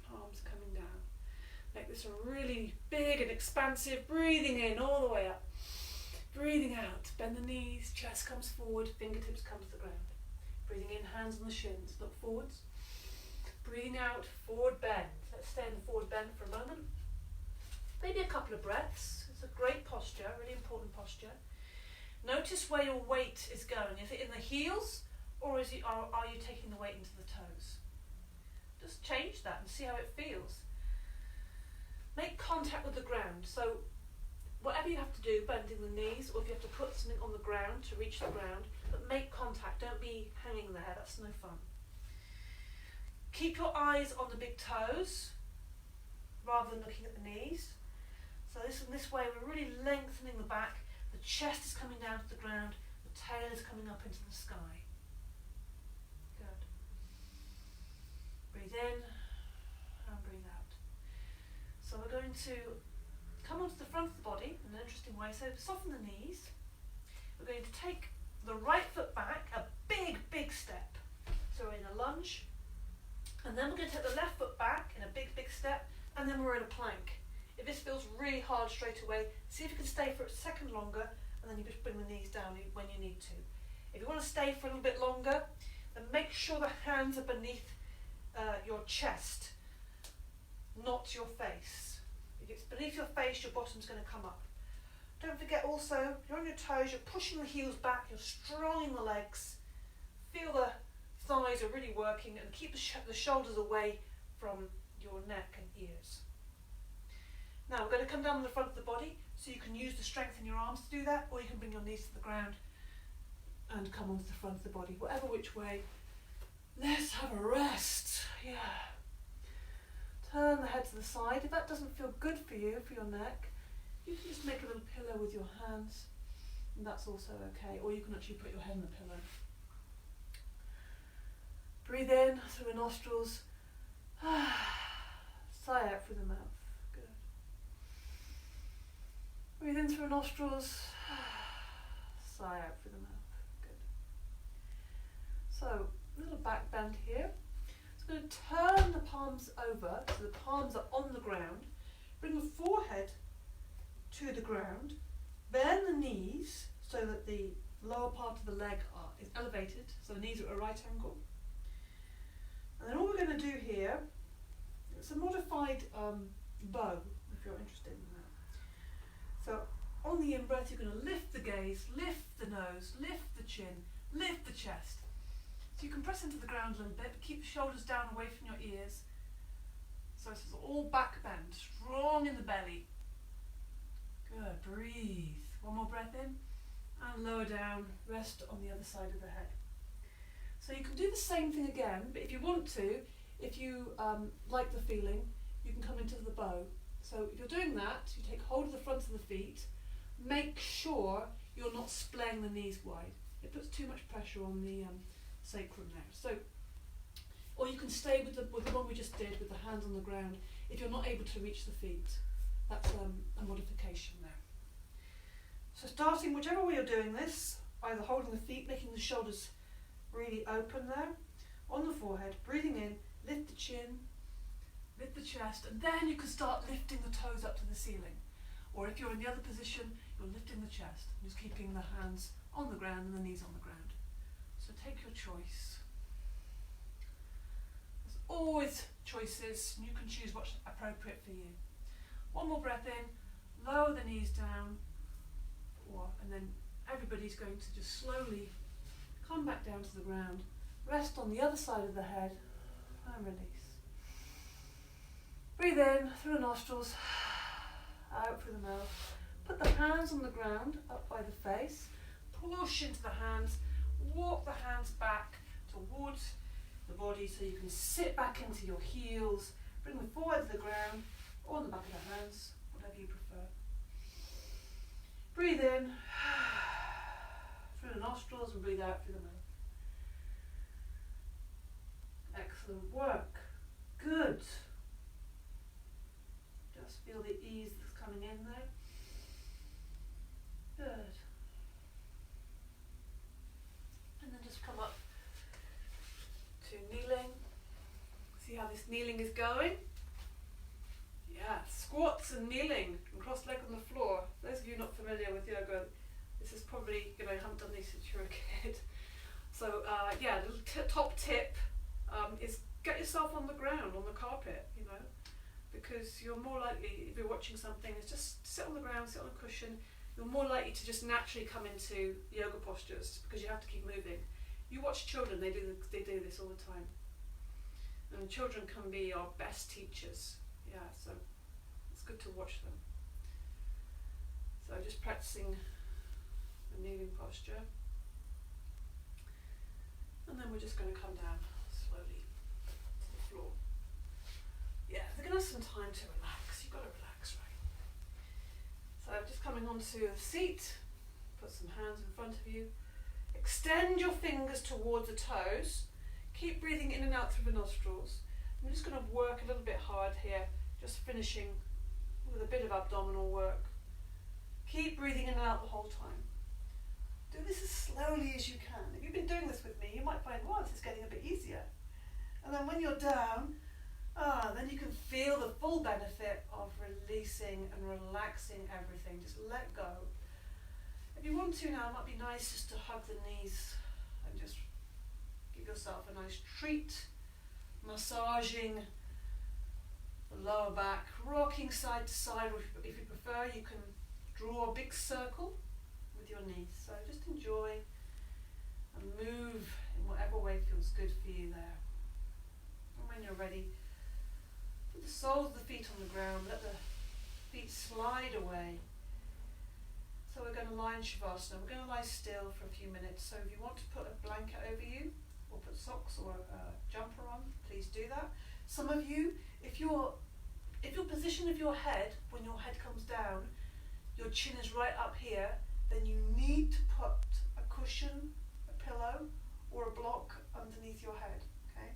Arms coming down. Make this a really big and expansive. Breathing in all the way up. Breathing out. Bend the knees, chest comes forward, fingertips come to the ground. Breathing in, hands on the shins. Look forwards. Breathing out, forward bend. Let's stay in the forward bend for a moment. Maybe a couple of breaths. It's a great posture, really important posture. Notice where your weight is going. Is it in the heels or are you taking the weight into the toes? Just change that and see how it feels. Make contact with the ground. So whatever you have to do, bending the knees, or if you have to put something on the ground to reach the ground, but make contact. Don't be hanging there. That's no fun. Keep your eyes on the big toes rather than looking at the knees. So this way we're really lengthening the back. The chest is coming down to the ground, the tail is coming up into the sky. Good. Breathe in and breathe out. So we're going to come onto the front of the body in an interesting way. So soften the knees. We're going to take the right foot back, a big, big step. So we're in a lunge. And then we're going to take the left foot back in a big, big step. And then we're in a plank. If this feels really hard straight away, see if you can stay for a second longer, and then you just bring the knees down when you need to. If you want to stay for a little bit longer, then make sure the hands are beneath your chest, not your face. If it's beneath your face, your bottom's going to come up. Don't forget also, you're on your toes, you're pushing the heels back, you're strong in the legs. Feel the thighs are really working, and keep the shoulders away from your neck and ears. Now we're going to come down the front of the body, so you can use the strength in your arms to do that, or you can bring your knees to the ground and come onto the front of the body, whatever which way. Let's have a rest. Yeah. Turn the head to the side. If that doesn't feel good for you, for your neck, you can just make a little pillow with your hands, and that's also okay. Or you can actually put your head on the pillow. Breathe in through the nostrils. Sigh out through the mouth. Good. Breathe in through the nostrils. Sigh out through the mouth. Good. So, a little back bend here. So I'm going to turn the palms over, so the palms are on the ground. Bring the forehead to the ground. Bend the knees so that the lower part of the leg is elevated, so the knees are at a right angle. And then all we're going to do here, it's a modified bow, if you're interested in that. So on the in-breath, you're going to lift the gaze, lift the nose, lift the chin, lift the chest. So you can press into the ground a little bit, but keep the shoulders down away from your ears. So this is all back bend, strong in the belly. Good, breathe. One more breath in, and lower down, rest on the other side of the head. So you can do the same thing again, but if you want to, if you like the feeling, you can come into the bow. So if you're doing that, you take hold of the front of the feet, make sure you're not splaying the knees wide. It puts too much pressure on the sacrum there. So, or you can stay with the one we just did, with the hands on the ground, if you're not able to reach the feet. That's a modification there. So starting whichever way you're doing this, either holding the feet, making the shoulders really open there, on the forehead, breathing in, lift the chin, lift the chest, and then you can start lifting the toes up to the ceiling. Or if you're in the other position, you're lifting the chest, just keeping the hands on the ground and the knees on the ground. So take your choice. There's always choices, and you can choose what's appropriate for you. One more breath in, lower the knees down, and then everybody's going to just slowly come back down to the ground, rest on the other side of the head, and release. Breathe in through the nostrils, out through the mouth. Put the hands on the ground, up by the face. Push into the hands, walk the hands back towards the body so you can sit back into your heels. Bring them forward to the ground, or on the back of the hands, whatever you prefer. Breathe in through the nostrils and breathe out through the mouth. Excellent work. Good. Just feel the ease that's coming in there. Good. And then just come up to kneeling. See how this kneeling is going? Yeah, squats and kneeling and cross leg on the floor. Those of you not familiar with yoga, this is probably, you haven't done this since you were a kid. So yeah, the top tip is get yourself on the ground, on the carpet, because you're more likely, if you're watching something, is just sit on the ground, sit on a cushion. You're more likely to just naturally come into yoga postures because you have to keep moving. You watch children, they do this all the time. And children can be our best teachers. Yeah, so it's good to watch them. So just practicing the kneeling posture. And then we're just going to come down slowly to the floor. Yeah, we're going to have some time to relax. You've got to relax, right? So just coming onto the seat, put some hands in front of you. Extend your fingers towards the toes. Keep breathing in and out through the nostrils. I'm just going to work a little bit hard here, just finishing with a bit of abdominal work. Keep breathing in and out the whole time. Do this as slowly as you can. If you've been doing this with me, you might find, wow, this is getting a bit easier. And then when you're down, then you can feel the full benefit of releasing and relaxing everything. Just let go. If you want to now, it might be nice just to hug the knees and just give yourself a nice treat, massaging the lower back, rocking side to side, or if you prefer, you can draw a big circle with your knees. So just enjoy and move in whatever way feels good for you there. And when you're ready, Put the soles of the feet on the ground, let the feet slide away. So we're going to lie in Shavasana. We're going to lie still for a few minutes. So if you want to put a blanket over you, or put socks or a jumper on, please do that. Some of you, if your position of your head, when your head comes down, your chin is right up here, then you need to put a cushion, a pillow, or a block underneath your head, okay?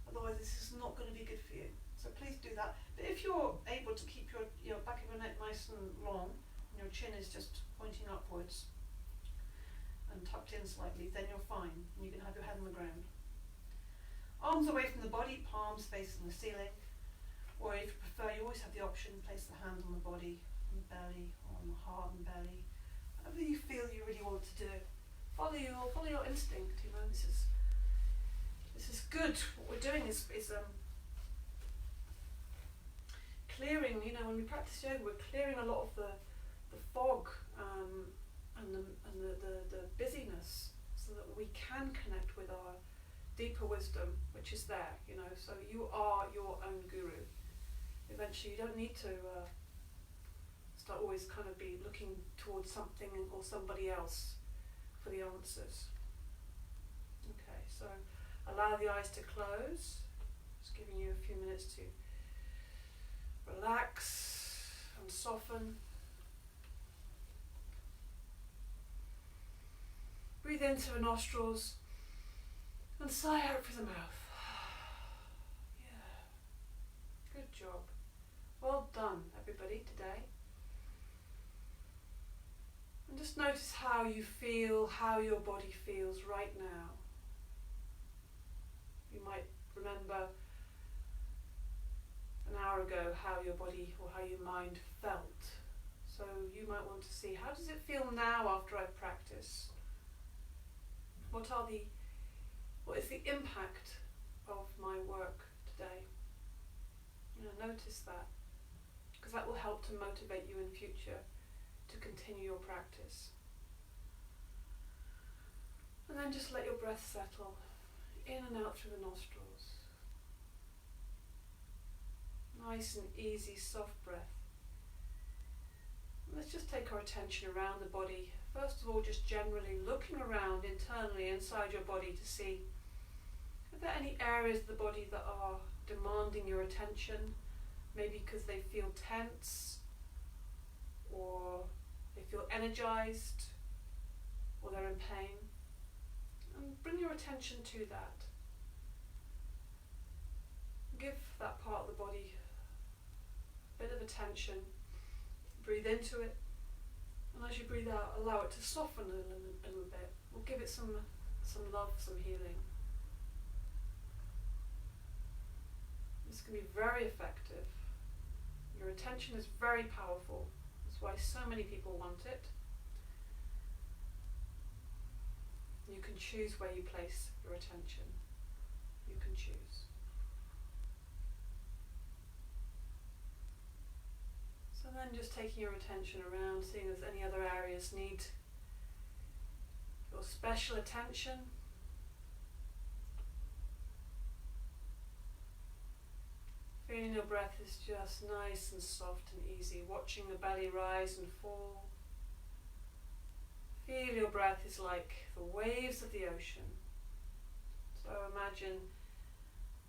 Otherwise this is not going to be good for you. So please do that. But if you're able to keep your back of your neck nice and long, and your chin is just pointing upwards and tucked in slightly, then you're fine, and you can have your head on the ground. Arms away from the body, palms facing the ceiling, or if you prefer, you always have the option, place the hand on the body, on the belly, or on the heart and belly, whatever you feel you really want to do. Follow your instinct, you know, this is good. What we're doing is clearing, you know, when we practice yoga, we're clearing a lot of the fog and the busyness, so that we can connect with our deeper wisdom, which is there, you know. So you are your own guru. Eventually you don't need to start always kind of be looking towards something or somebody else for the answers. Okay, so allow the eyes to close. Just giving you a few minutes to relax and soften. Breathe into the nostrils and sigh out through the mouth. Yeah, good job. Well done, everybody, today. And just notice how you feel, how your body feels right now. You might remember an hour ago how your body or how your mind felt. So you might want to see, how does it feel now after I've practiced? What is the impact of my work today? You know, notice that, because that will help to motivate you in future to continue your practice. And then just let your breath settle in and out through the nostrils. Nice and easy, soft breath. Let's just take our attention around the body. First of all, just generally looking around internally inside your body to see, are there any areas of the body that are demanding your attention? Maybe because they feel tense, or they feel energized, or they're in pain. And bring your attention to that. Give that part of the body a bit of attention. Breathe into it, and as you breathe out, allow it to soften a little bit. We'll give it some love, some healing. This can be very effective. Your attention is very powerful. That's why so many people want it. You can choose where you place your attention. You can choose. So then just taking your attention around, seeing if any other areas need your special attention. Feeling your breath is just nice and soft and easy, watching the belly rise and fall. Feel your breath is like the waves of the ocean. So imagine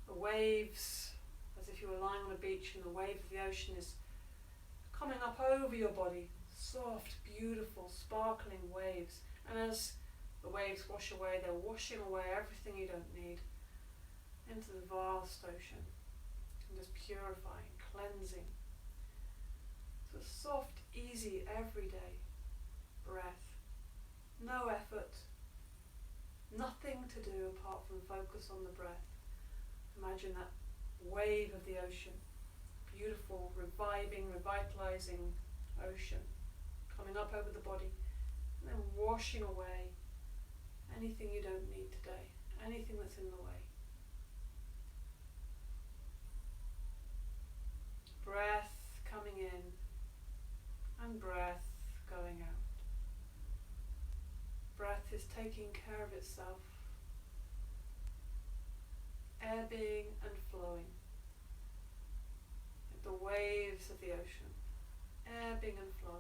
the waves as if you were lying on a beach, and the wave of the ocean is coming up over your body. Soft, beautiful, sparkling waves. And as the waves wash away, they're washing away everything you don't need into the vast ocean. And just purifying, cleansing. So soft, easy, everyday breath. No effort. Nothing to do apart from focus on the breath. Imagine that wave of the ocean. Beautiful, reviving, revitalizing ocean coming up over the body and then washing away anything you don't need today, anything that's in the way. Breath coming in and breath going out. Breath is taking care of itself, ebbing and flowing. the waves of the ocean, ebbing and flowing.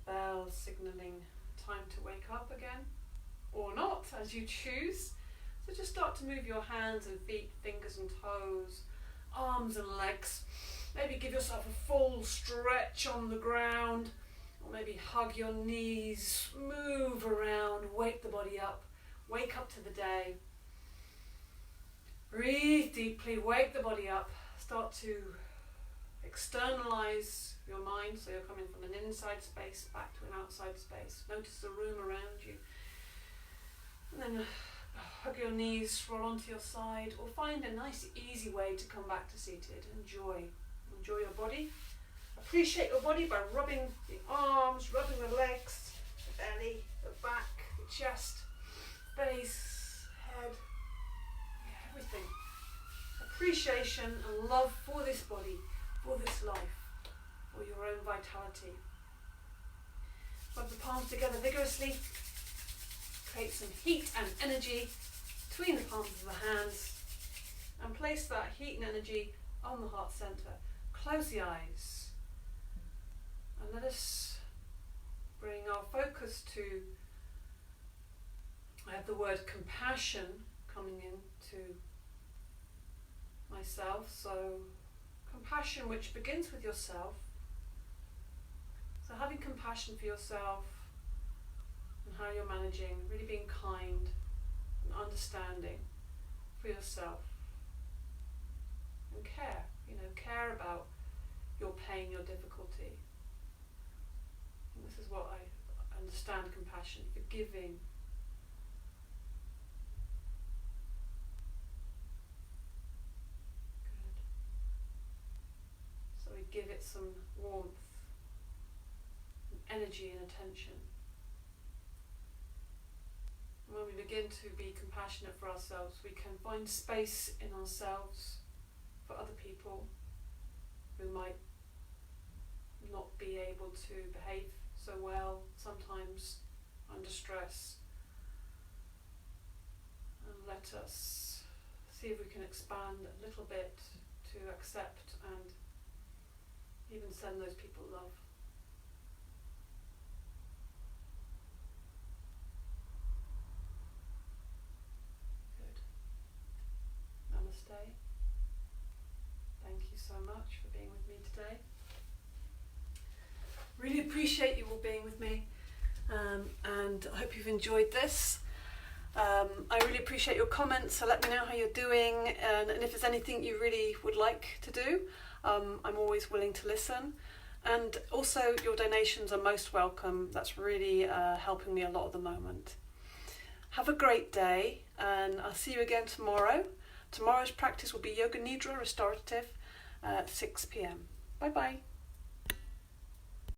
Bells signalling time to wake up again, or not, as you choose. So just start to move your hands and feet, fingers and toes, arms and legs. Maybe give yourself a full stretch on the ground, or maybe hug your knees, move around, wake the body up, wake up to the day. Breathe deeply, wake the body up, start to externalize your mind, so you're coming from an inside space back to an outside space. Notice the room around you. And then hug your knees, roll onto your side, or find a nice easy way to come back to seated. Enjoy your body. Appreciate your body by rubbing the arms, rubbing the legs, the belly, the back, the chest, face, head, everything. Appreciation and love for this body, for this life, for your own vitality. Rub the palms together vigorously. Create some heat and energy between the palms of the hands, and place that heat and energy on the heart center. Close the eyes and let us bring our focus to, I have the word compassion coming into myself, so compassion which begins with yourself. So having compassion for yourself and how you're managing, really being kind and understanding for yourself, and care, care about your pain, your difficulty. And this is what I understand compassion, forgiving. Good. So we give it some warmth, and energy and attention. And when we begin to be compassionate for ourselves, we can find space in ourselves for other people who might not be able to behave so well, sometimes under stress. And let us see if we can expand a little bit to accept and even send those people love. Good. Namaste. Thank you so much for being with me today. Really appreciate you all being with me, and I hope you've enjoyed this. I really appreciate your comments, so let me know how you're doing, and if there's anything you really would like to do, I'm always willing to listen. And also your donations are most welcome. That's really helping me a lot at the moment. Have a great day, and I'll see you again tomorrow. Tomorrow's practice will be Yoga Nidra Restorative at 6 p.m. Bye bye.